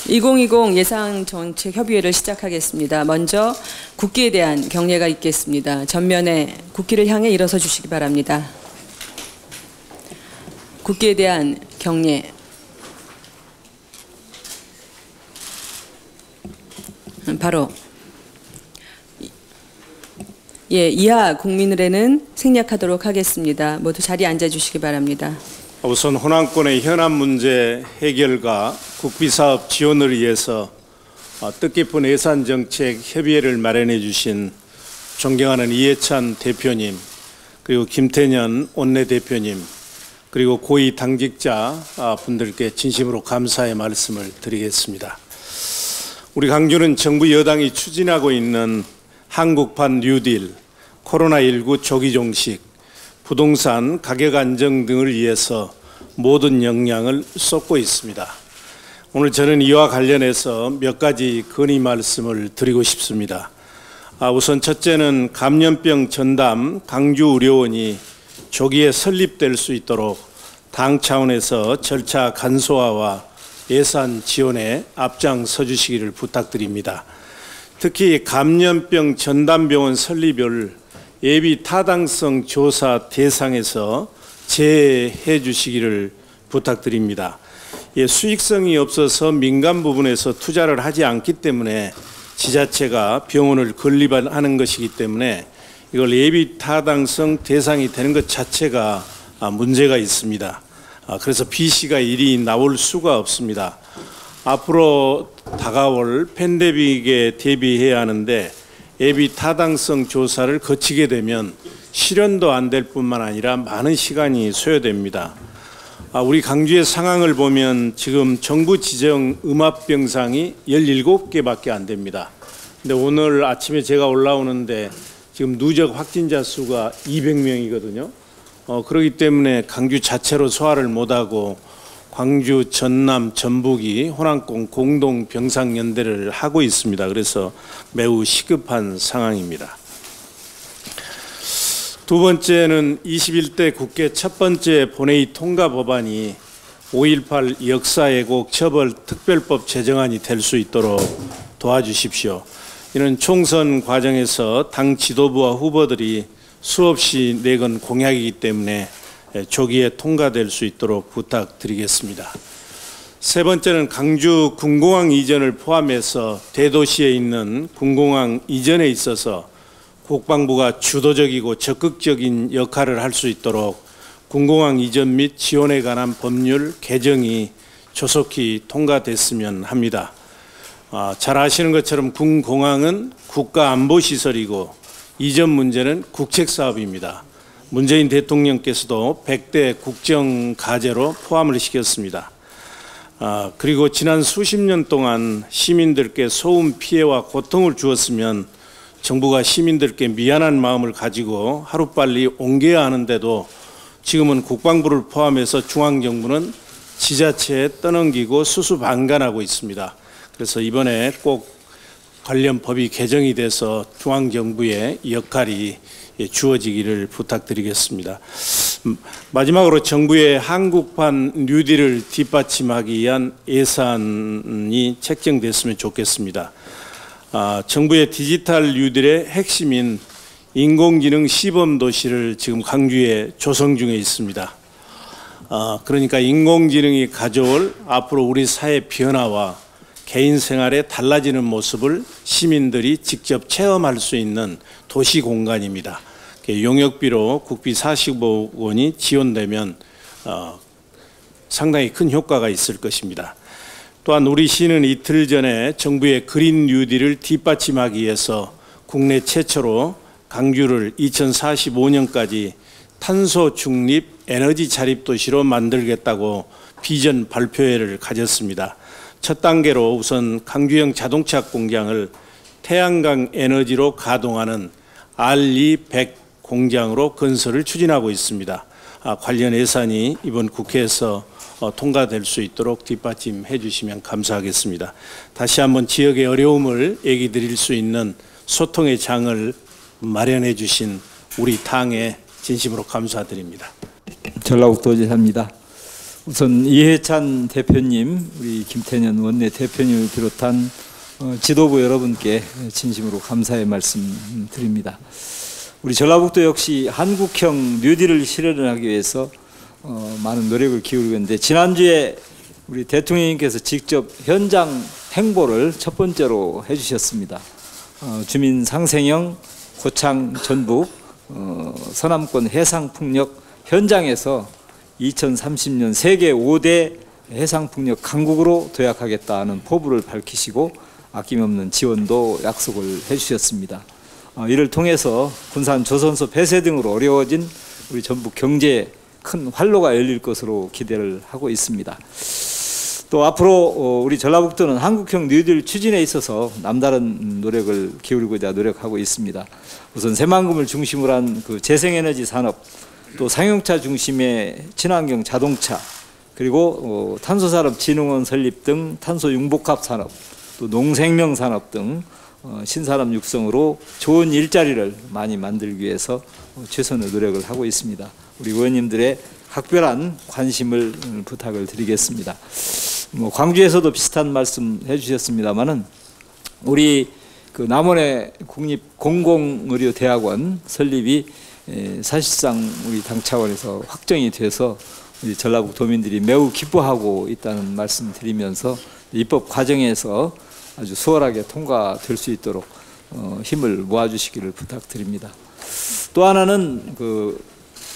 (2020) 예산정책협의회를 시작하겠습니다. 먼저 국기에 대한 경례가 있겠습니다. 전면에 국기를 향해 일어서 주시기 바랍니다. 국기에 대한 경례. 바로 이하 국민의례는 생략하도록 하겠습니다. 모두 자리에 앉아주시기 바랍니다. 우선 호남권의 현안 문제 해결과 국비사업 지원을 위해서 뜻깊은 예산정책 협의회를 마련해 주신 존경하는 이해찬 대표님, 그리고 김태년 원내대표님, 그리고 고위 당직자 분들께 진심으로 감사의 말씀을 드리겠습니다. 우리 광주는 정부 여당이 추진하고 있는 한국판 뉴딜, 코로나19 조기 종식, 부동산 가격 안정 등을 위해서 모든 역량을 쏟고 있습니다. 오늘 저는 이와 관련해서 몇 가지 건의 말씀을 드리고 싶습니다. 우선 첫째는 감염병 전담 광주의료원이 조기에 설립될 수 있도록 당 차원에서 절차 간소화와 예산 지원에 앞장서 주시기를 부탁드립니다. 특히 감염병 전담병원 설립을 예비 타당성 조사 대상에서 제외해 주시기를 부탁드립니다. 수익성이 없어서 민간 부분에서 투자를 하지 않기 때문에 지자체가 병원을 건립하는 것이기 때문에 이걸 예비 타당성 대상이 되는 것 자체가 문제가 있습니다. 그래서 B씨가 일이 나올 수가 없습니다. 앞으로 다가올 팬데믹에 대비해야 하는데 예비 타당성 조사를 거치게 되면 실현도 안 될 뿐만 아니라 많은 시간이 소요됩니다. 우리 광주의 상황을 보면 지금 정부 지정 음압병상이 17개밖에 안 됩니다. 근데 오늘 아침에 제가 올라오는데 지금 누적 확진자 수가 200명이거든요. 그렇기 때문에 광주 자체로 소화를 못하고 광주, 전남, 전북이 호남권 공동병상연대를 하고 있습니다. 그래서 매우 시급한 상황입니다. 두 번째는 21대 국회 첫 번째 본회의 통과 법안이 5.18 역사왜곡 처벌 특별법 제정안이 될 수 있도록 도와주십시오. 이는 총선 과정에서 당 지도부와 후보들이 수없이 내건 공약이기 때문에 조기에 통과될 수 있도록 부탁드리겠습니다. 세 번째는 광주 군공항 이전을 포함해서 대도시에 있는 군공항 이전에 있어서 국방부가 주도적이고 적극적인 역할을 할 수 있도록 군공항 이전 및 지원에 관한 법률 개정이 조속히 통과됐으면 합니다. 잘 아시는 것처럼 군공항은 국가안보시설이고 이전 문제는 국책사업입니다. 문재인 대통령께서도 100대 국정과제로 포함을 시켰습니다. 그리고 지난 수십 년 동안 시민들께 소음 피해와 고통을 주었으면 정부가 시민들께 미안한 마음을 가지고 하루빨리 옮겨야 하는데도 지금은 국방부를 포함해서 중앙정부는 지자체에 떠넘기고 수수방관하고 있습니다. 그래서 이번에 꼭 관련 법이 개정이 돼서 중앙정부의 역할이 주어지기를 부탁드리겠습니다. 마지막으로 정부의 한국판 뉴딜을 뒷받침하기 위한 예산이 책정됐으면 좋겠습니다. 정부의 디지털 뉴딜의 핵심인 인공지능 시범도시를 지금 광주에 조성 중에 있습니다. 그러니까 인공지능이 가져올 앞으로 우리 사회 변화와 개인 생활에 달라지는 모습을 시민들이 직접 체험할 수 있는 도시 공간입니다. 용역비로 국비 45억 원이 지원되면 상당히 큰 효과가 있을 것입니다. 또한 우리 시는 이틀 전에 정부의 그린 뉴딜을 뒷받침하기 위해서 국내 최초로 광주를 2045년까지 탄소 중립 에너지 자립 도시로 만들겠다고 비전 발표회를 가졌습니다. 첫 단계로 우선 광주형 자동차 공장을 태양광 에너지로 가동하는 RE100 공장으로 건설을 추진하고 있습니다. 관련 예산이 이번 국회에서 통과될 수 있도록 뒷받침해 주시면 감사하겠습니다. 다시 한번 지역의 어려움을 얘기 드릴 수 있는 소통의 장을 마련해 주신 우리 당에 진심으로 감사드립니다. 전라북도지사입니다. 우선 이해찬 대표님, 우리 김태년 원내 대표님을 비롯한 지도부 여러분께 진심으로 감사의 말씀 드립니다. 우리 전라북도 역시 한국형 뉴딜을 실현을 하기 위해서 많은 노력을 기울이고 있는데, 지난주에 우리 대통령님께서 직접 현장 행보를 첫 번째로 해주셨습니다. 주민 상생형 고창 전북 서남권 해상풍력 현장에서 2030년 세계 5대 해상풍력 강국으로 도약하겠다는 포부를 밝히시고 아낌없는 지원도 약속을 해주셨습니다. 이를 통해서 군산 조선소 폐쇄 등으로 어려워진 우리 전북 경제에 큰 활로가 열릴 것으로 기대를 하고 있습니다. 또 앞으로 우리 전라북도는 한국형 뉴딜 추진에 있어서 남다른 노력을 기울이고자 노력하고 있습니다. 우선 새만금을 중심으로 한 그 재생에너지 산업, 또 상용차 중심의 친환경 자동차, 그리고 탄소산업진흥원 설립 등 탄소 융복합 산업, 또 농생명 산업 등 신산업 육성으로 좋은 일자리를 많이 만들기 위해서 최선의 노력을 하고 있습니다. 우리 의원님들의 각별한 관심을 부탁을 드리겠습니다. 광주에서도 비슷한 말씀 해주셨습니다만은 우리 그 남원의 국립공공의료대학원 설립이 사실상 우리 당 차원에서 확정이 돼서 우리 전라북 도민들이 매우 기뻐하고 있다는 말씀 드리면서 입법 과정에서 아주 수월하게 통과될 수 있도록 힘을 모아주시기를 부탁드립니다. 또 하나는 그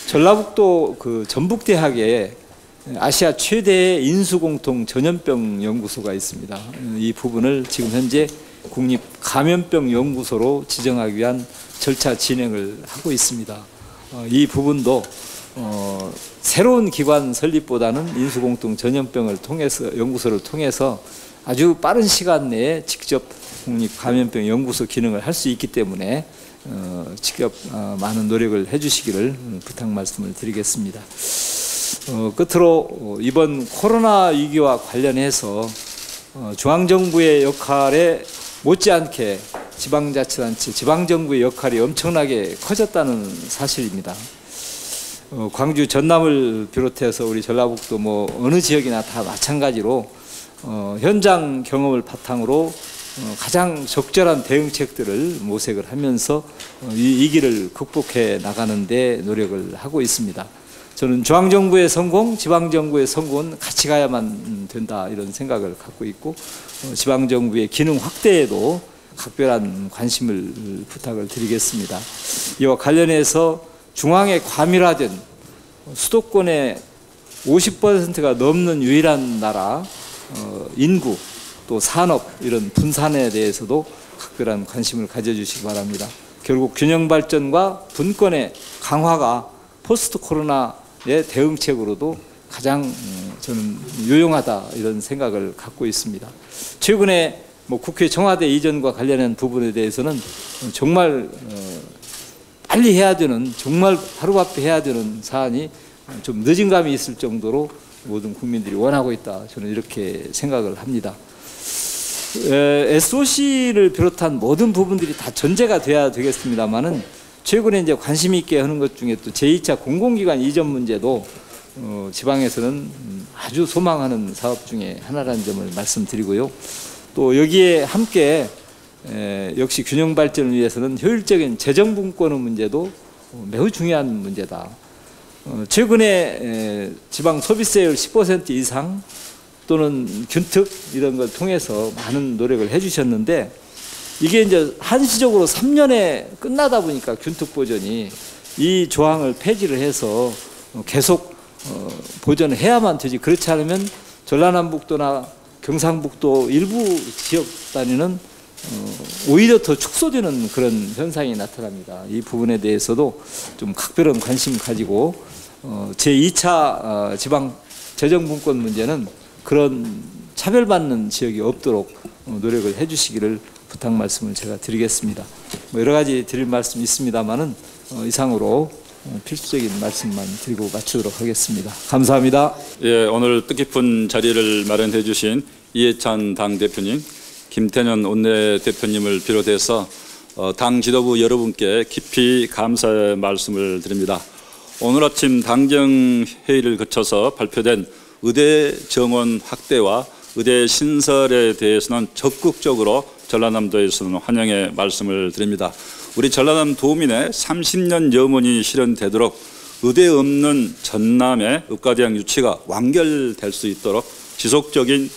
전라북도 그 전북대학에 아시아 최대의 인수공통 전염병 연구소가 있습니다. 이 부분을 지금 현재 국립감염병연구소로 지정하기 위한 절차 진행을 하고 있습니다. 이 부분도 새로운 기관 설립보다는 인수공통 전염병을 통해서 연구소를 통해서 아주 빠른 시간 내에 직접 국립감염병연구소 기능을 할 수 있기 때문에 직접 많은 노력을 해주시기를 부탁 말씀을 드리겠습니다. 끝으로 이번 코로나 위기와 관련해서 중앙정부의 역할에 못지않게 지방자치단체, 지방정부의 역할이 엄청나게 커졌다는 사실입니다. 광주 전남을 비롯해서 우리 전라북도 뭐 어느 지역이나 다 마찬가지로 현장 경험을 바탕으로 가장 적절한 대응책들을 모색을 하면서 이 위기를 극복해 나가는 데 노력을 하고 있습니다. 저는 중앙정부의 성공, 지방정부의 성공은 같이 가야만 된다 이런 생각을 갖고 있고, 지방정부의 기능 확대에도 각별한 관심을 부탁을 드리겠습니다. 이와 관련해서 중앙에 과밀화된 수도권의 50%가 넘는 유일한 나라, 인구 또 산업 이런 분산에 대해서도 각별한 관심을 가져주시기 바랍니다. 결국 균형 발전과 분권의 강화가 포스트 코로나의 대응책으로도 가장 저는 유용하다 이런 생각을 갖고 있습니다. 최근에 뭐 국회 청와대 이전과 관련한 부분에 대해서는 정말 빨리 해야 되는, 정말 하루바삐 해야 되는 사안이 좀 늦은 감이 있을 정도로 모든 국민들이 원하고 있다, 저는 이렇게 생각을 합니다. SOC를 비롯한 모든 부분들이 다 전제가 돼야 되겠습니다만은 최근에 이제 관심 있게 하는 것 중에 또 제2차 공공기관 이전 문제도 지방에서는 아주 소망하는 사업 중에 하나라는 점을 말씀드리고요. 또 여기에 함께 역시 균형 발전을 위해서는 효율적인 재정 분권의 문제도 매우 중요한 문제다. 최근에 지방 소비세율 10% 이상 또는 균특 이런 걸 통해서 많은 노력을 해주셨는데, 이게 이제 한시적으로 3년에 끝나다 보니까 균특 보전이 이 조항을 폐지를 해서 계속 보전을 해야만 되지, 그렇지 않으면 전라남북도나 경상북도 일부 지역 단위는 오히려 더 축소되는 그런 현상이 나타납니다. 이 부분에 대해서도 좀 각별한 관심 가지고 제2차 지방 재정분권 문제는 그런 차별받는 지역이 없도록 노력을 해주시기를 부탁 말씀을 제가 드리겠습니다. 뭐 여러 가지 드릴 말씀이 있습니다만은 이상으로 필수적인 말씀만 드리고 마치도록 하겠습니다. 감사합니다. 예, 오늘 뜻깊은 자리를 마련해 주신 이해찬 당대표님, 김태년 원내대표님을 비롯해서 당 지도부 여러분께 깊이 감사의 말씀을 드립니다. 오늘 아침 당정회의를 거쳐서 발표된 의대 정원 확대와 의대 신설에 대해서는 적극적으로 전라남도에서는 환영의 말씀을 드립니다. 우리 전라남 도민의 30년 염원이 실현되도록 의대 없는 전남의 의과대학 유치가 완결될 수 있도록 지속적인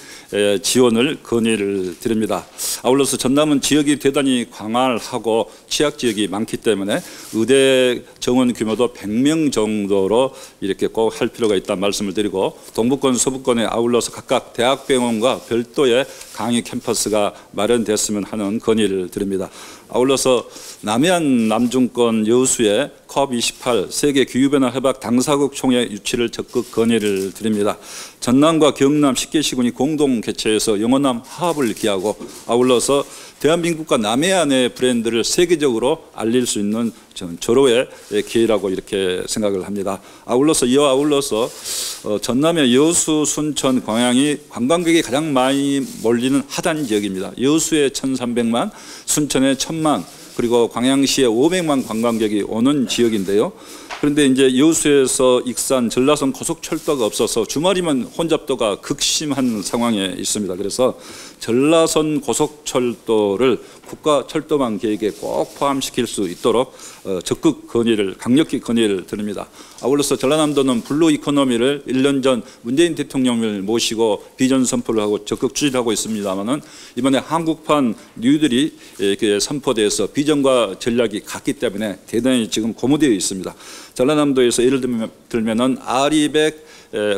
지원을 건의를 드립니다. 아울러서 전남은 지역이 대단히 광활하고 취약 지역이 많기 때문에 의대 정원 규모도 100명 정도로 이렇게 꼭 할 필요가 있다는 말씀을 드리고, 동부권, 서부권에 아울러서 각각 대학병원과 별도의 강의 캠퍼스가 마련됐으면 하는 건의를 드립니다. 아울러서 남해안 남중권 여수의 COP28 세계 기후변화 협약 당사국 총회 유치를 적극 건의를 드립니다. 전남과 경남 10개 시군이 공동 개최해서 영원한 화합을 기하고, 아울러서 대한민국과 남해안의 브랜드를 세계적으로 알릴 수 있는 절호의 기회라고 이렇게 생각을 합니다. 이와 아울러서 전남의 여수, 순천, 광양이 관광객이 가장 많이 몰리는 하단 지역입니다. 여수에 1,300만, 순천에 1,000만, 그리고 광양시에 500만 관광객이 오는 지역인데요. 그런데 이제 여수에서 익산, 전라선 고속철도가 없어서 주말이면 혼잡도가 극심한 상황에 있습니다. 그래서 전라선 고속철도를 국가철도망 계획에 꼭 포함시킬 수 있도록 적극 강력히 건의를 드립니다. 아울러서 전라남도는 블루 이코노미를 1년 전 문재인 대통령을 모시고 비전 선포를 하고 적극 추진하고 있습니다만은, 이번에 한국판 뉴딜이 선포돼서 비전과 전략이 같기 때문에 대단히 지금 고무되어 있습니다. 전라남도에서 예를 들면은 아리백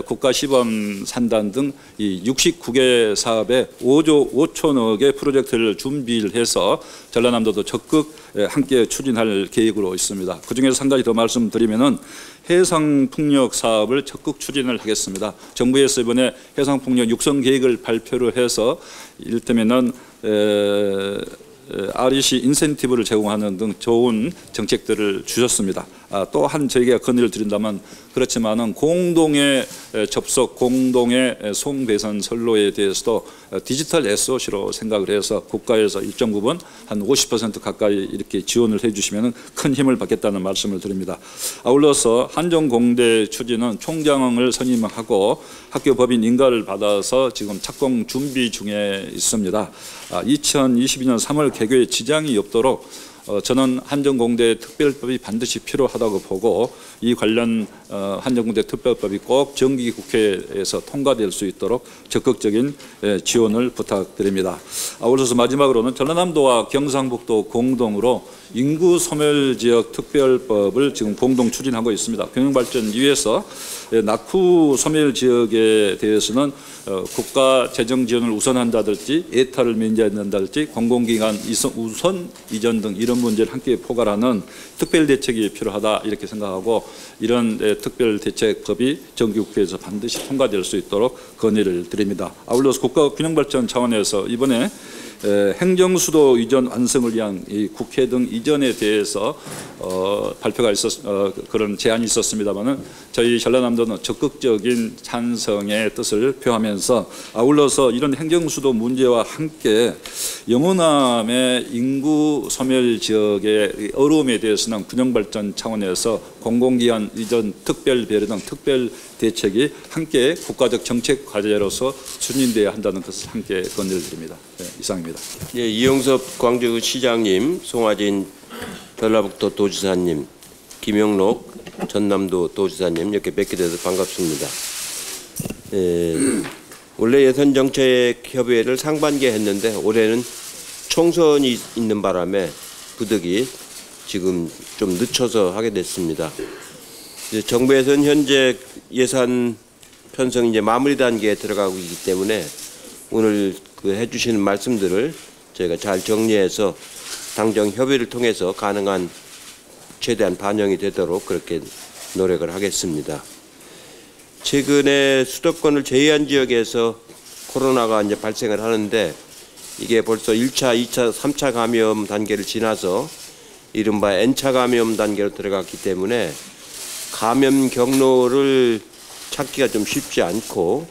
국가시범 산단 등 이 69개 사업에 5조 5천억의 프로젝트를 준비를 해서 전라남도도 적극 함께 추진할 계획으로 있습니다. 그중에서 한 가지 더 말씀드리면은 해상풍력 사업을 적극 추진을 하겠습니다. 정부에서 이번에 해상풍력 육성 계획을 발표를 해서 이를테면은 REC 인센티브를 제공하는 등 좋은 정책들을 주셨습니다. 또한 저희가 건의를 드린다면, 그렇지만은 공동의 접속, 공동의 송배선 선로에 대해서도 디지털 SOC로 생각을 해서 국가에서 일정 부분 한 50% 가까이 이렇게 지원을 해주시면 큰 힘을 받겠다는 말씀을 드립니다. 아울러서 한정공대 추진은 총장을 선임하고 학교 법인 인가를 받아서 지금 착공 준비 중에 있습니다. 2022년 3월 개교에 지장이 없도록 저는 한정공대 특별법이 반드시 필요하다고 보고, 이 관련 한정공대 특별법이 꼭 정기국회에서 통과될 수 있도록 적극적인 지원을 부탁드립니다. 아울러서 마지막으로는 전라남도와 경상북도 공동으로 인구 소멸 지역 특별법을 지금 공동 추진하고 있습니다. 경영발전 위에서 낙후 소멸 지역에 대해서는 국가 재정 지원을 우선한다든지 예타를 면제한다든지 공공기관 우선 이전 등 이런 문제를 함께 포괄하는 특별 대책이 필요하다 이렇게 생각하고, 이런 특별 대책법이 정기국회에서 반드시 통과될 수 있도록 건의를 드립니다. 아울러서 국가 균형발전 차원에서 이번에 행정수도 이전 완성을 위한 이 국회 등 이전에 대해서 발표가 그런 제안이 있었습니다만은, 저희 전라남도는 적극적인 찬성의 뜻을 표하면서, 아울러서 이런 행정수도 문제와 함께 영호남의 인구 소멸 지역의 어려움에 대해서는 균형발전 차원에서 공공기관 이전 특별 배려 등 특별 대책이 함께 국가적 정책 과제로서 추진돼야 한다는 것을 함께 건의를 드립니다. 네, 이상입니다. 예, 이용섭 광주시장님, 송화진 전라북도 도지사님, 김영록 전남도 도지사님 이렇게 뵙게 돼서 반갑습니다. 원래 예산정책협의회를 상반기에 했는데 올해는 총선이 있는 바람에 부득이 지금 좀 늦춰서 하게 됐습니다. 정부에서는 현재 예산 편성이 이제 마무리 단계에 들어가고 있기 때문에 오늘 해주시는 말씀들을 저희가 잘 정리해서 당정 협의를 통해서 가능한 최대한 반영이 되도록 그렇게 노력을 하겠습니다. 최근에 수도권을 제외한 지역에서 코로나가 이제 발생을 하는데, 이게 벌써 1차, 2차, 3차 감염 단계를 지나서 이른바 N차 감염 단계로 들어갔기 때문에 감염 경로를 찾기가 좀 쉽지 않고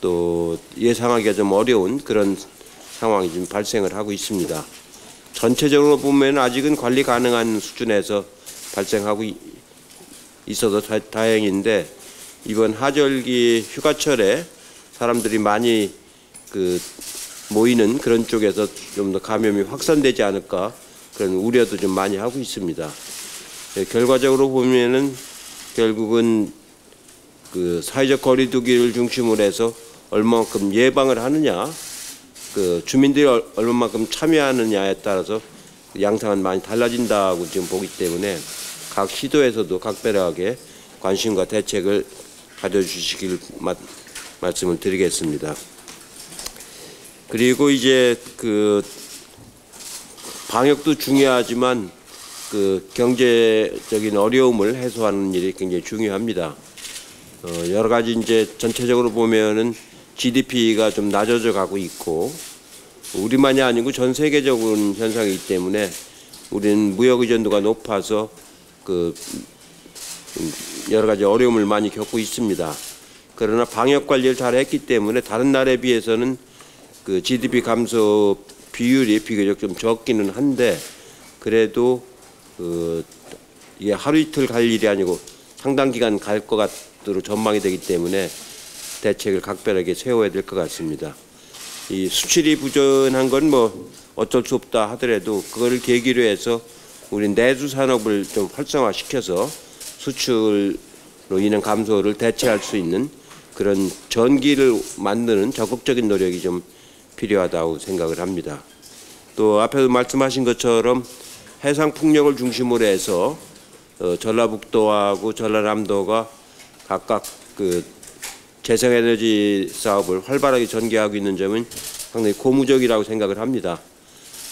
또 예상하기가 좀 어려운 그런 상황이 지금 발생을 하고 있습니다. 전체적으로 보면 아직은 관리 가능한 수준에서 발생하고 있어서 다행인데, 이번 하절기 휴가철에 사람들이 많이 모이는 그런 쪽에서 좀 더 감염이 확산되지 않을까 그런 우려도 좀 많이 하고 있습니다. 결과적으로 보면은 결국은 사회적 거리두기를 중심으로 해서 얼마만큼 예방을 하느냐, 주민들이 얼마만큼 참여하느냐에 따라서 양상은 많이 달라진다고 지금 보기 때문에 각 시도에서도 각별하게 관심과 대책을 가져주시길 말씀을 드리겠습니다. 그리고 이제 방역도 중요하지만 경제적인 어려움을 해소하는 일이 굉장히 중요합니다. 여러 가지 이제 전체적으로 보면은 GDP가 좀 낮아져 가고 있고 우리만이 아니고 전 세계적인 현상이기 때문에 우리는 무역 의존도가 높아서 여러 가지 어려움을 많이 겪고 있습니다. 그러나 방역 관리를 잘 했기 때문에 다른 나라에 비해서는 GDP 감소 비율이 비교적 좀 적기는 한데 그래도 이게 하루 이틀 갈 일이 아니고 상당 기간 갈 것 같도록 전망이 되기 때문에 대책을 각별하게 세워야 될 것 같습니다. 이 수출이 부진한 건 뭐 어쩔 수 없다 하더라도 그걸 계기로 해서 우리 내수 산업을 좀 활성화시켜서 수출로 인한 감소를 대체할 수 있는 그런 전기를 만드는 적극적인 노력이 좀 필요하다고 생각을 합니다. 또 앞에서 말씀하신 것처럼 해상 풍력을 중심으로 해서 전라북도하고 전라남도가 각각 재생에너지 사업을 활발하게 전개하고 있는 점은 상당히 고무적이라고 생각을 합니다.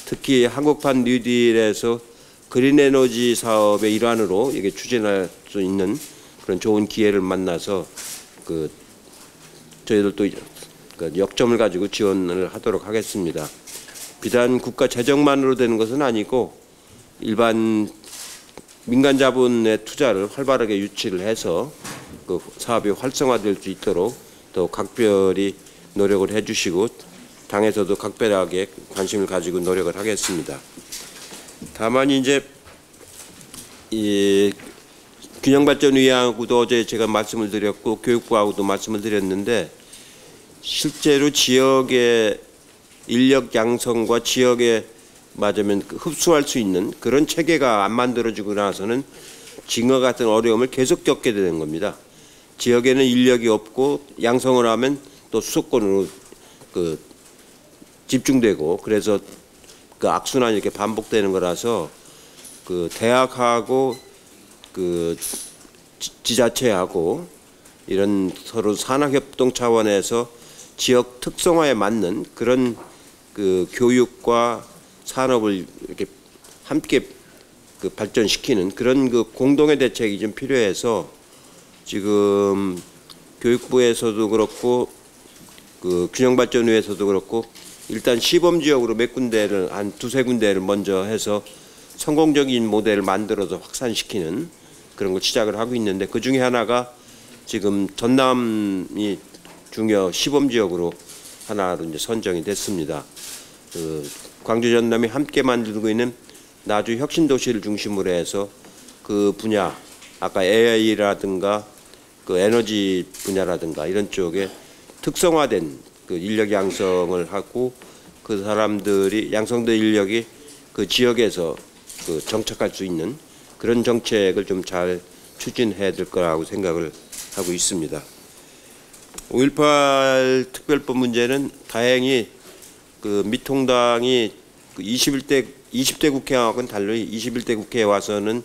특히 한국판 뉴딜에서 그린에너지 사업의 일환으로 이게 추진할 수 있는 그런 좋은 기회를 만나서 저희들도 역점을 가지고 지원을 하도록 하겠습니다. 비단 국가 재정만으로 되는 것은 아니고 일반 민간 자본의 투자를 활발하게 유치를 해서 사업이 활성화될 수 있도록 더 각별히 노력을 해주시고 당에서도 각별하게 관심을 가지고 노력을 하겠습니다. 다만 이제 이 균형발전위하고도 어제 제가 말씀을 드렸고 교육부하고도 말씀을 드렸는데 실제로 지역의 인력 양성과 지역에 맞으면 흡수할 수 있는 그런 체계가 안 만들어지고 나서는 지금과 같은 어려움을 계속 겪게 되는 겁니다. 지역에는 인력이 없고 양성을 하면 또 수도권으로 집중되고 그래서 악순환이 이렇게 반복되는 거라서 대학하고 지자체하고 이런 서로 산학협동 차원에서 지역 특성화에 맞는 그런 교육과 산업을 이렇게 함께 발전시키는 그런 공동의 대책이 좀 필요해서 지금 교육부에서도 그렇고 균형발전위에서도 그렇고 일단 시범지역으로 몇 군데를 한 두세 군데를 먼저 해서 성공적인 모델을 만들어서 확산시키는 그런 걸 시작을 하고 있는데 그 중에 하나가 지금 전남이 중요 시범지역으로 하나로 이제 선정이 됐습니다. 광주 전남이 함께 만들고 있는 나주 혁신도시를 중심으로 해서 그 분야 아까 AI라든가 에너지 분야라든가 이런 쪽에 특성화된 인력 양성을 하고 그 사람들이 양성된 인력이 그 지역에서 정착할 수 있는 그런 정책을 좀 잘 추진해야 될 거라고 생각을 하고 있습니다. 5.18 특별법 문제는 다행히 미통당이 20대 국회하고는 달리 21대 국회에 와서는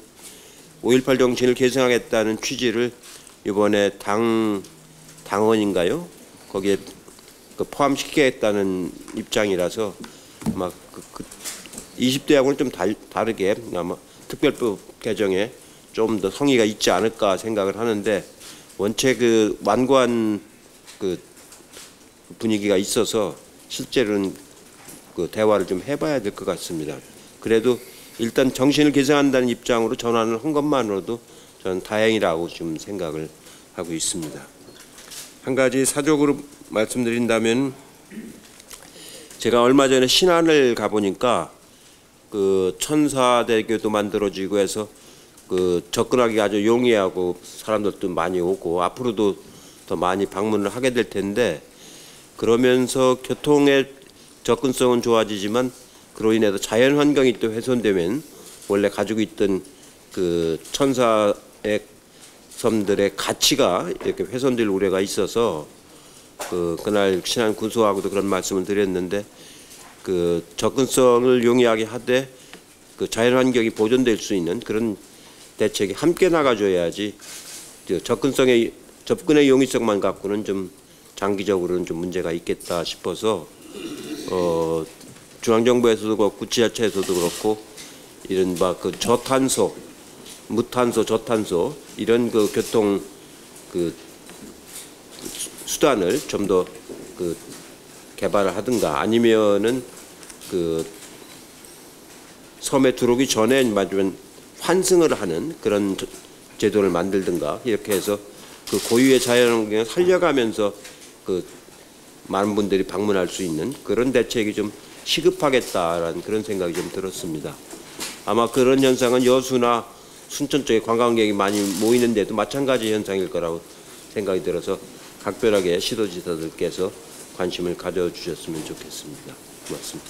5.18 정신을 계승하겠다는 취지를 이번에 당원인가요? 거기에 포함시키겠다는 입장이라서 아마 20대하고는 좀 다르게 아마 특별법 개정에 좀 더 성의가 있지 않을까 생각을 하는데 원체 완고한 분위기가 있어서 실제로는 대화를 좀 해봐야 될 것 같습니다. 그래도 일단 정신을 계승한다는 입장으로 전환을 한 것만으로도 저는 다행이라고 좀 생각을 하고 있습니다. 한 가지 사적으로 말씀드린다면 제가 얼마 전에 신안을 가보니까 천사대교도 만들어지고 해서 그 접근하기 아주 용이하고 사람들도 많이 오고 앞으로도 더 많이 방문을 하게 될 텐데, 그러면서 교통의 접근성은 좋아지지만 그로 인해서 자연 환경이 또 훼손되면 원래 가지고 있던 그 천사의 섬들의 가치가 이렇게 훼손될 우려가 있어서 그날 신안 군수하고도 그런 말씀을 드렸는데, 그 접근성을 용이하게 하되 그 자연 환경이 보존될 수 있는 그런 대책이 함께 나가줘야지 접근의 용이성만 갖고는 좀 장기적으로는 좀 문제가 있겠다 싶어서 중앙정부에서도 그렇고 지자체에서도 그렇고 이른바 그 저탄소, 무탄소, 저탄소 이런 그 교통 그 수단을 좀 더 그 개발을 하든가 아니면은 그 섬에 들어오기 전에 맞으면 환승을 하는 그런 제도를 만들든가 이렇게 해서 그 고유의 자연환경을 살려가면서 그 많은 분들이 방문할 수 있는 그런 대책이 좀 시급하겠다라는 그런 생각이 좀 들었습니다. 아마 그런 현상은 여수나 순천 쪽에 관광객이 많이 모이는데도 마찬가지 현상일 거라고 생각이 들어서 각별하게 시도지사들께서 관심을 가져주셨으면 좋겠습니다. 고맙습니다.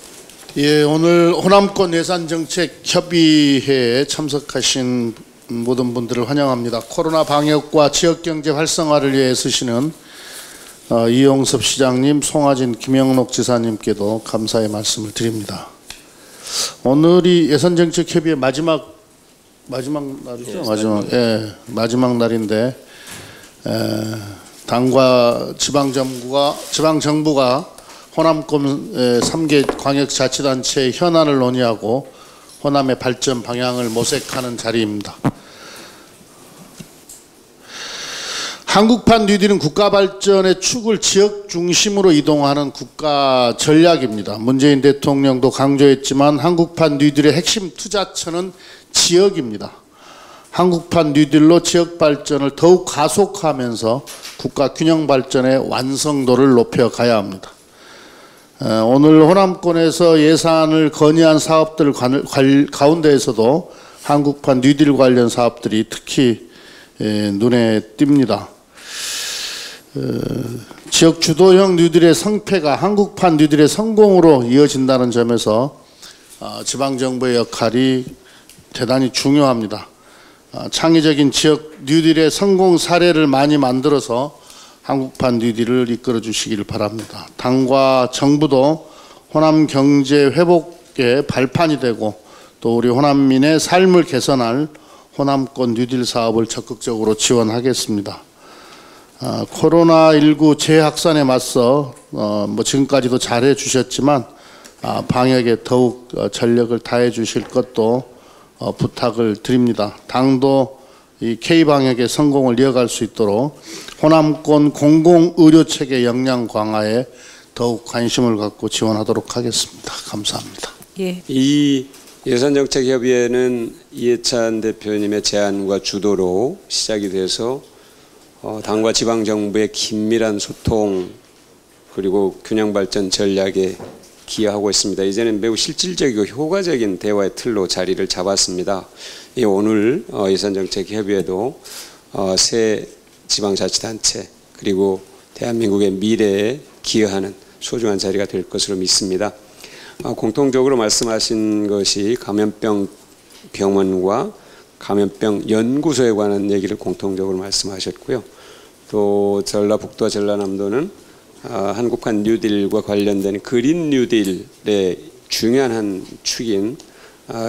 예, 오늘 호남권 예산정책협의회에 참석하신 모든 분들을 환영합니다. 코로나 방역과 지역경제 활성화를 위해 애쓰시는 이용섭 시장님, 송하진, 김영록 지사님께도 감사의 말씀을 드립니다. 오늘이 예산정책협의회 마지막 날이죠? 마지막 날인데 당과 지방정부가 호남권 3개 광역자치단체의 현안을 논의하고 호남의 발전 방향을 모색하는 자리입니다. 한국판 뉴딜은 국가 발전의 축을 지역 중심으로 이동하는 국가 전략입니다. 문재인 대통령도 강조했지만 한국판 뉴딜의 핵심 투자처는 지역입니다. 한국판 뉴딜로 지역 발전을 더욱 가속화하면서 국가 균형 발전의 완성도를 높여가야 합니다. 오늘 호남권에서 예산을 건의한 사업들 가운데에서도 한국판 뉴딜 관련 사업들이 특히 눈에 띕니다. 지역 주도형 뉴딜의 성패가 한국판 뉴딜의 성공으로 이어진다는 점에서 지방정부의 역할이 대단히 중요합니다. 창의적인 지역 뉴딜의 성공 사례를 많이 만들어서 한국판 뉴딜을 이끌어 주시기를 바랍니다. 당과 정부도 호남 경제 회복의 발판이 되고 또 우리 호남민의 삶을 개선할 호남권 뉴딜 사업을 적극적으로 지원하겠습니다. 코로나19 재확산에 맞서 지금까지도 잘해 주셨지만 방역에 더욱 전력을 다해 주실 것도 부탁을 드립니다. 당도 이 K방역의 성공을 이어갈 수 있도록 호남권 공공의료체계 역량 강화에 더욱 관심을 갖고 지원하도록 하겠습니다. 감사합니다. 예. 이 예산정책협의회는 이해찬 대표님의 제안과 주도로 시작이 돼서 당과 지방정부의 긴밀한 소통 그리고 균형발전 전략에 기여하고 있습니다. 이제는 매우 실질적이고 효과적인 대화의 틀로 자리를 잡았습니다. 오늘 예산정책협의회도 새 지방자치단체 그리고 대한민국의 미래에 기여하는 소중한 자리가 될 것으로 믿습니다. 공통적으로 말씀하신 것이 감염병 병원과 감염병 연구소에 관한 얘기를 공통적으로 말씀하셨고요. 또 전라북도와 전라남도는 한국판 뉴딜과 관련된 그린 뉴딜의 중요한 한 축인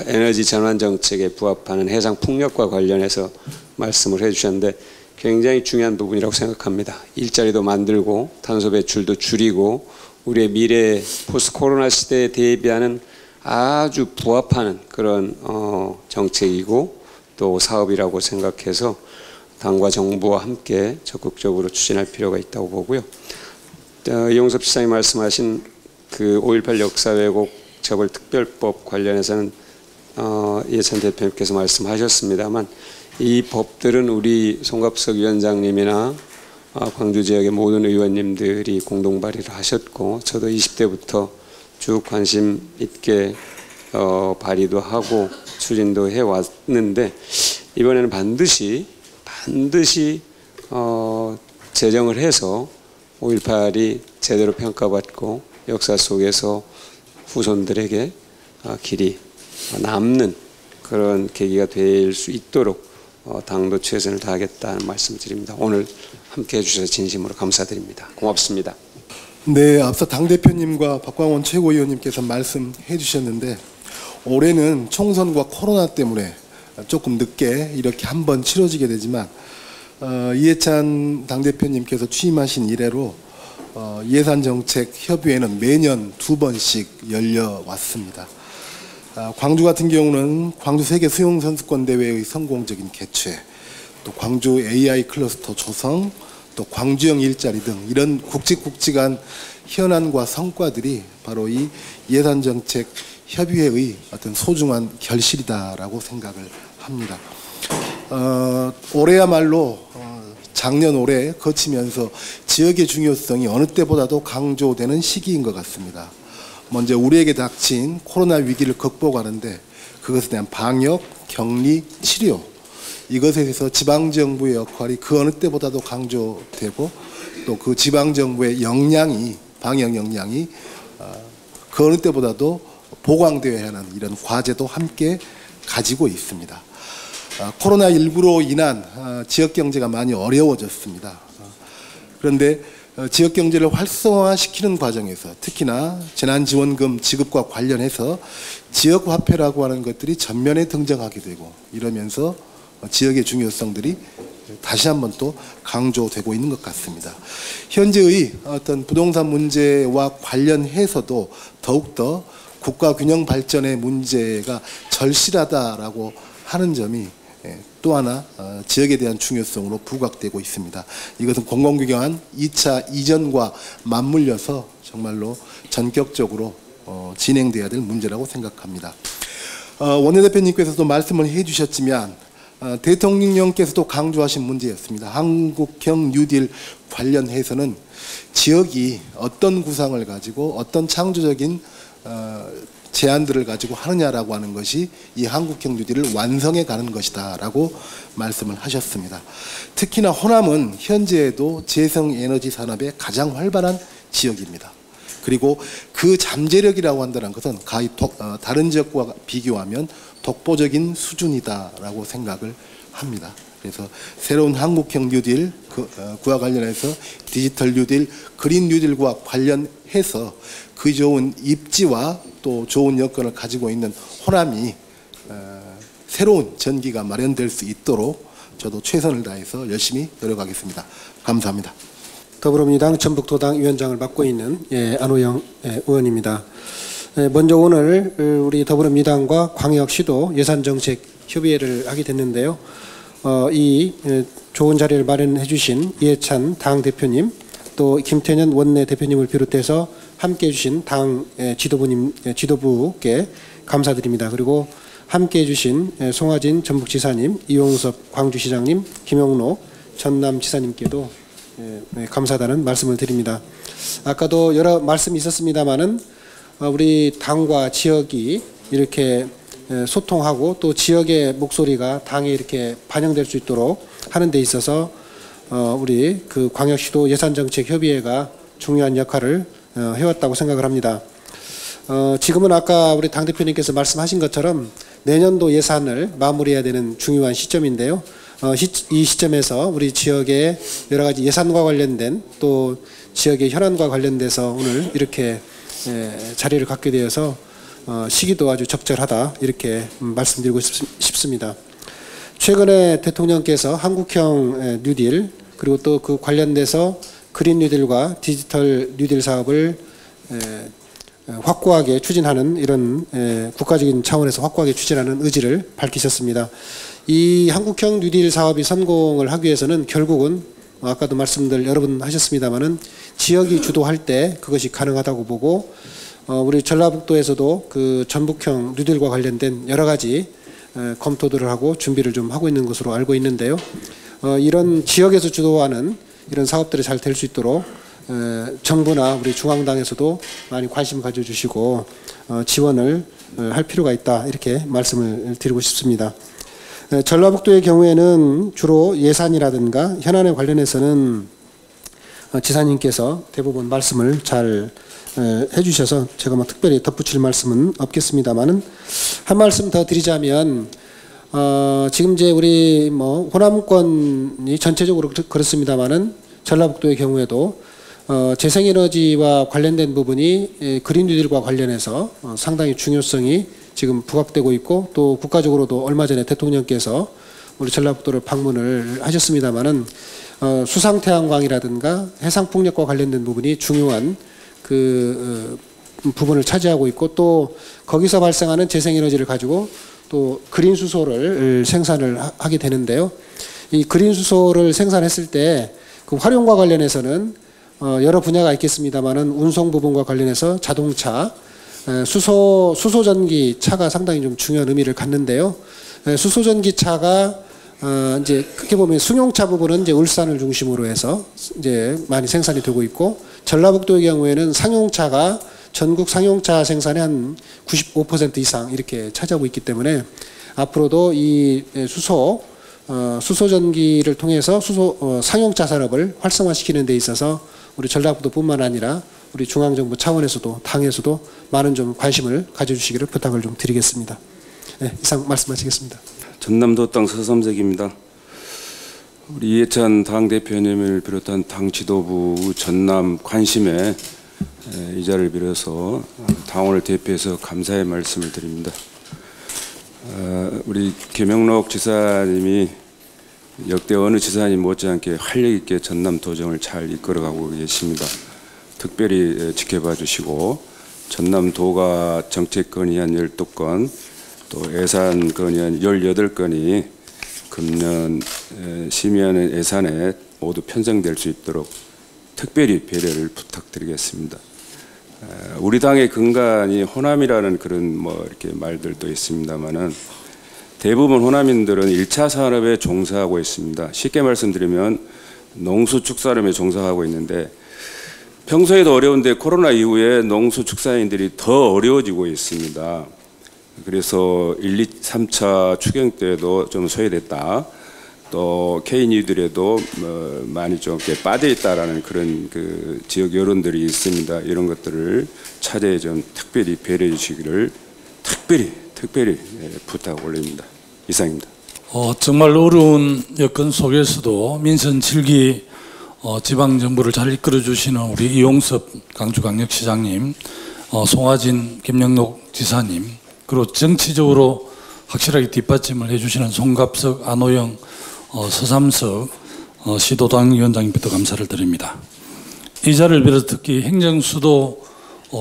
에너지 전환 정책에 부합하는 해상 풍력과 관련해서 말씀을 해주셨는데 굉장히 중요한 부분이라고 생각합니다. 일자리도 만들고 탄소 배출도 줄이고 우리의 미래 포스트 코로나 시대에 대비하는 아주 부합하는 그런 정책이고 또 사업이라고 생각해서 당과 정부와 함께 적극적으로 추진할 필요가 있다고 보고요. 이용섭 시장이 말씀하신 그 5.18 역사 왜곡 처벌 특별법 관련해서는 이해찬 대표님께서 말씀하셨습니다만 이 법들은 우리 송갑석 위원장님이나 광주 지역의 모든 의원님들이 공동 발의를 하셨고 저도 20대부터 쭉 관심 있게 발의도 하고 추진도 해왔는데 이번에는 반드시 제정을 해서 5.18이 제대로 평가받고 역사 속에서 후손들에게 길이 남는 그런 계기가 될 수 있도록 당도 최선을 다하겠다는 말씀 드립니다. 오늘 함께해 주셔서 진심으로 감사드립니다. 고맙습니다. 네, 앞서 당대표님과 박광원 최고위원님께서 말씀해 주셨는데 올해는 총선과 코로나 때문에 조금 늦게 이렇게 한번 치러지게 되지만 이해찬 당대표님께서 취임하신 이래로 예산정책협의회는 매년 2번씩 열려왔습니다. 광주 같은 경우는 광주 세계수영선수권대회의 성공적인 개최, 또 광주 AI 클러스터 조성, 또 광주형 일자리 등 이런 굵직굵직한 현안과 성과들이 바로 이 예산정책협의회의 어떤 소중한 결실이다라고 생각을 합니다. 올해야말로 작년 올해 거치면서 지역의 중요성이 어느 때보다도 강조되는 시기인 것 같습니다. 먼저 우리에게 닥친 코로나 위기를 극복하는데 그것에 대한 방역, 격리, 치료 이것에 대해서 지방정부의 역할이 그 어느 때보다도 강조되고 또 그 지방정부의 역량이 방역 역량이 그 어느 때보다도 보강되어야 하는 이런 과제도 함께 가지고 있습니다. 코로나19로 인한 지역경제가 많이 어려워졌습니다. 그런데 지역경제를 활성화시키는 과정에서 특히나 재난지원금 지급과 관련해서 지역화폐라고 하는 것들이 전면에 등장하게 되고 이러면서 지역의 중요성들이 다시 한번 또 강조되고 있는 것 같습니다. 현재의 어떤 부동산 문제와 관련해서도 더욱더 국가균형 발전의 문제가 절실하다라고 하는 점이 또 하나 지역에 대한 중요성으로 부각되고 있습니다. 이것은 공공기관 2차 이전과 맞물려서 정말로 전격적으로 진행돼야 될 문제라고 생각합니다. 원내대표님께서도 말씀을 해주셨지만 대통령께서도 강조하신 문제였습니다. 한국형 뉴딜 관련해서는 지역이 어떤 구상을 가지고 어떤 창조적인 제안들을 가지고 하느냐라고 하는 것이 이 한국형 뉴딜을 완성해 가는 것이다 라고 말씀을 하셨습니다. 특히나 호남은 현재에도 재생에너지 산업의 가장 활발한 지역입니다. 그리고 그 잠재력이라고 한다는 것은 가히 다른 지역과 비교하면 독보적인 수준이다라고 생각을 합니다. 그래서 새로운 한국형 뉴딜 그와 관련해서 디지털 뉴딜, 그린 뉴딜과 관련해서 그 좋은 입지와 또 좋은 여건을 가지고 있는 호남이 새로운 전기가 마련될 수 있도록 저도 최선을 다해서 열심히 노력하겠습니다. 감사합니다. 더불어민주당 전북도당 위원장을 맡고 있는 안호영 의원입니다. 먼저 오늘 우리 더불어민주당과 광역시도 예산정책협의회를 하게 됐는데요. 이 좋은 자리를 마련해 주신 이해찬 당대표님 또 김태년 원내대표님을 비롯해서 함께해 주신 당 지도부께 감사드립니다. 그리고 함께해 주신 송하진 전북지사님, 이용섭 광주시장님, 김용록 전남지사님께도 감사하다는 말씀을 드립니다. 아까도 여러 말씀이 있었습니다마는 우리 당과 지역이 이렇게 소통하고 또 지역의 목소리가 당에 이렇게 반영될 수 있도록 하는 데 있어서 우리 그 광역시도 예산정책협의회가 중요한 역할을 해왔다고 생각을 합니다. 지금은 아까 우리 당대표님께서 말씀하신 것처럼 내년도 예산을 마무리해야 되는 중요한 시점인데요. 이 시점에서 우리 지역의 여러 가지 예산과 관련된 또 지역의 현안과 관련돼서 오늘 이렇게 자리를 갖게 되어서 시기도 아주 적절하다 이렇게 말씀드리고 싶습니다. 최근에 대통령께서 한국형 뉴딜 그리고 또 그 관련돼서 그린 뉴딜과 디지털 뉴딜 사업을 확고하게 추진하는 이런 국가적인 차원에서 확고하게 추진하는 의지를 밝히셨습니다. 이 한국형 뉴딜 사업이 성공을 하기 위해서는 결국은 아까도 말씀들 여러 번 하셨습니다마는 지역이 주도할 때 그것이 가능하다고 보고 우리 전라북도에서도 그 전북형 뉴딜과 관련된 여러 가지 검토들을 하고 준비를 좀 하고 있는 것으로 알고 있는데요. 이런 지역에서 주도하는 이런 사업들이 잘 될 수 있도록 정부나 우리 중앙당에서도 많이 관심 가져주시고 지원을 할 필요가 있다 이렇게 말씀을 드리고 싶습니다. 전라북도의 경우에는 주로 예산이라든가 현안에 관련해서는 지사님께서 대부분 말씀을 잘 해주셔서 제가 뭐 특별히 덧붙일 말씀은 없겠습니다만은 한 말씀 더 드리자면 지금 이제 우리 뭐 호남권이 전체적으로 그렇습니다만은 전라북도의 경우에도 재생에너지와 관련된 부분이 그린 뉴딜과 관련해서 상당히 중요성이 지금 부각되고 있고 또 국가적으로도 얼마 전에 대통령께서 우리 전라북도를 방문을 하셨습니다마는 수상태양광이라든가 해상풍력과 관련된 부분이 중요한 그 부분을 차지하고 있고 또 거기서 발생하는 재생에너지를 가지고 또 그린 수소를 생산을 하게 되는데요. 이 그린 수소를 생산했을 때 그 활용과 관련해서는 여러 분야가 있겠습니다마는 운송 부분과 관련해서 자동차, 수소전기 차가 상당히 좀 중요한 의미를 갖는데요. 수소전기 차가 이제 크게 보면 승용차 부분은 이제 울산을 중심으로 해서 이제 많이 생산이 되고 있고 전라북도의 경우에는 상용차가 전국 상용차 생산의 한 95% 이상 이렇게 차지하고 있기 때문에 앞으로도 이 수소전기를 통해서 상용차 산업을 활성화시키는 데 있어서 우리 전라북도뿐만 아니라 우리 중앙정부 차원에서도 당에서도 많은 좀 관심을 가져주시기를 부탁을 좀 드리겠습니다. 네, 이상 말씀 마치겠습니다. 전남도 땅 서삼석입니다. 우리 이해찬 당대표님을 비롯한 당 지도부 전남 관심에 이 자리를 빌어서 당원을 대표해서 감사의 말씀을 드립니다. 우리 김영록 지사님이 역대 어느 지사님 못지않게 활력 있게 전남 도정을 잘 이끌어가고 계십니다. 특별히 지켜봐 주시고 전남도가 정책 건의 한 12건 또 예산 건의 한 18건이 금년 심의하는 예산에 모두 편성될 수 있도록 특별히 배려를 부탁드리겠습니다. 우리 당의 근간이 호남이라는 그런 뭐 이렇게 말들도 있습니다만은 대부분 호남인들은 1차 산업에 종사하고 있습니다. 쉽게 말씀드리면 농수축산업에 종사하고 있는데 평소에도 어려운데 코로나 이후에 농수축산인들이 더 어려워지고 있습니다. 그래서 1, 2, 3차 추경 때도 좀 소외됐다. 또 K뉴딜에도 많이 좀 빠져 있다라는 그런 그 지역 여론들이 있습니다. 이런 것들을 차제에 좀 특별히 배려해 주시기를 특별히 부탁 올립니다. 이상입니다. 정말 어려운 여건 속에서도 민선 7기 지방정부를 잘 이끌어 주시는 우리 이용섭 강주광역시장님, 송하진 김영록 지사님, 그리고 정치적으로 확실하게 뒷받침을 해주시는 송갑석, 안호영, 서삼석 시도당위원장님부터 감사를 드립니다. 이 자리를 빌어서 특히 행정수도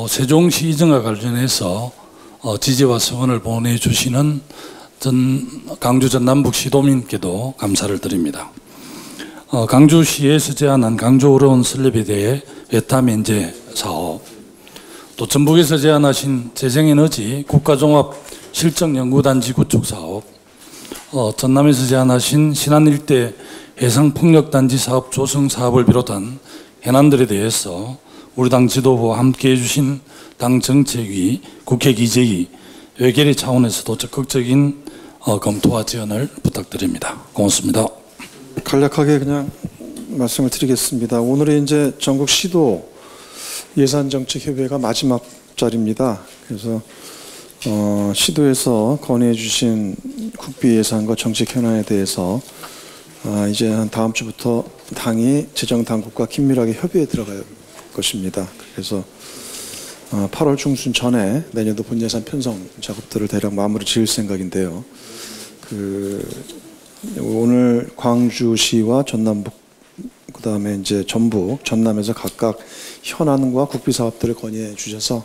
세종시 이전과 관련해서 지지와 성원을 보내주시는 강주 전남북 시도민께도 감사를 드립니다. 강주시에서 제안한 강주 어려운 설립에 대해 외타 면제 사업, 또 전북에서 제안하신 재생에너지 국가종합 실정연구단지 구축 사업, 전남에서 제안하신 신안 일대 해상풍력단지 사업 조성 사업을 비롯한 현안들에 대해서 우리 당 지도부와 함께해 주신 당 정책위, 국회 기재위, 외결위 차원에서도 적극적인 검토와 지원을 부탁드립니다. 고맙습니다. 간략하게 그냥 말씀을 드리겠습니다. 오늘이 이제 전국 시도 예산정책협의회가 마지막 자리입니다. 그래서 시도에서 건의해 주신 국비 예산과 정책 현안에 대해서 이제 한 다음 주부터 당이 재정당국과 긴밀하게 협의에 들어갈 것입니다. 그래서 8월 중순 전에 내년도 본예산 편성 작업들을 대략 마무리 지을 생각인데요. 오늘 광주시와 전남북, 그다음에 이제 전북, 전남에서 각각 현안과 국비 사업들을 건의해 주셔서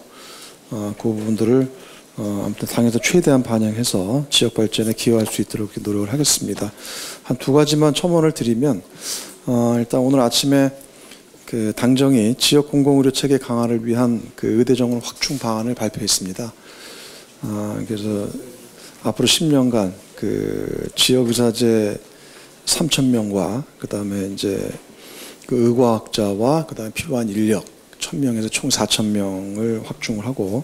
그 부분들을 아무튼 당에서 최대한 반영해서 지역 발전에 기여할 수 있도록 노력을 하겠습니다. 한 두 가지만 첨언을 드리면 일단 오늘 아침에 그 당정이 지역 공공의료 체계 강화를 위한 그 의대 정원 확충 방안을 발표했습니다. 그래서 앞으로 10년간 그 지역 의사제 3,000명과 그다음에 이제 그 의과학자와 그다음에 필요한 인력 1,000명에서 총 4,000명을 확충을 하고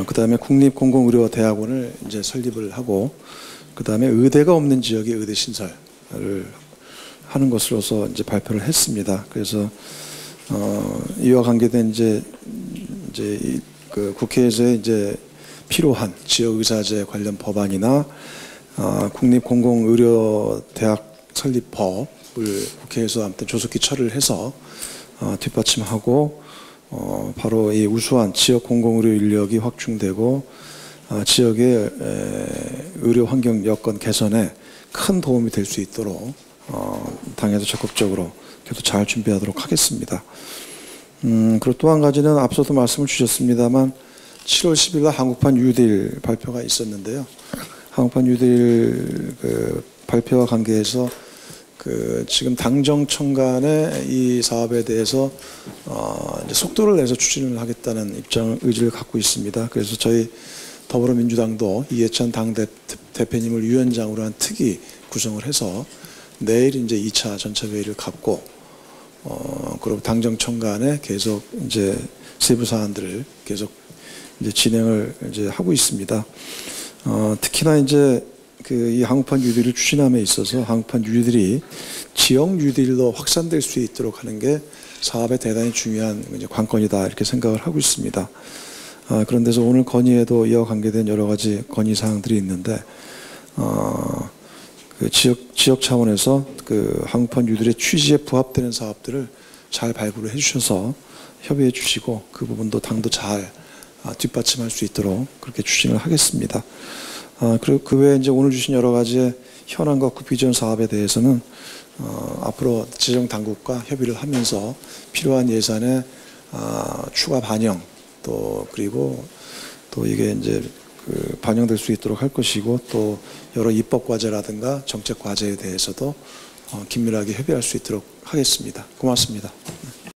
그다음에 국립공공의료대학원을 이제 설립을 하고 그다음에 의대가 없는 지역의 의대 신설을 하는 것으로서 이제 발표를 했습니다. 그래서 이와 관계된 이제 그 국회에서 이제 필요한 지역 의사제 관련 법안이나 국립공공의료대학 설립법을 국회에서 아무튼 조속히 처리를 해서 뒷받침하고 바로 이 우수한 지역 공공의료 인력이 확충되고 지역의 의료 환경 여건 개선에 큰 도움이 될 수 있도록 당에서 적극적으로 계속 잘 준비하도록 하겠습니다. 그리고 또 한 가지는 앞서도 말씀을 주셨습니다만 7월 10일 날 한국판 뉴딜 발표가 있었는데요. 한국판 뉴딜 그 발표와 관계해서 그 지금 당정청 간의 이 사업에 대해서 이제 속도를 내서 추진을 하겠다는 의지를 갖고 있습니다. 그래서 저희 더불어민주당도 이해찬 당대표님을 위원장으로 한 특위 구성을 해서 내일 이제 2차 전체 회의를 갖고 그리고 당정청 간에 계속 이제 세부 사안들을 계속 이제 진행을 이제 하고 있습니다. 특히나 이제 그 이 한국판 뉴딜을 추진함에 있어서 한국판 뉴딜이 지역 뉴딜로 확산될 수 있도록 하는 게 사업에 대단히 중요한 이제 관건이다 이렇게 생각을 하고 있습니다. 그런 데서 오늘 건의에도 이와 관계된 여러 가지 건의 사항들이 있는데 그 지역 차원에서 그 한국판 뉴딜의 취지에 부합되는 사업들을 잘 발굴을 해주셔서 협의해 주시고 그 부분도 당도 잘 뒷받침할 수 있도록 그렇게 추진을 하겠습니다. 그리고 그 외에 이제 오늘 주신 여러 가지의 현안과 국비전 사업에 대해서는 앞으로 재정 당국과 협의를 하면서 필요한 예산의 추가 반영 또 그리고 또 이게 이제 그 반영될 수 있도록 할 것이고 또 여러 입법 과제라든가 정책 과제에 대해서도 긴밀하게 협의할 수 있도록 하겠습니다. 고맙습니다.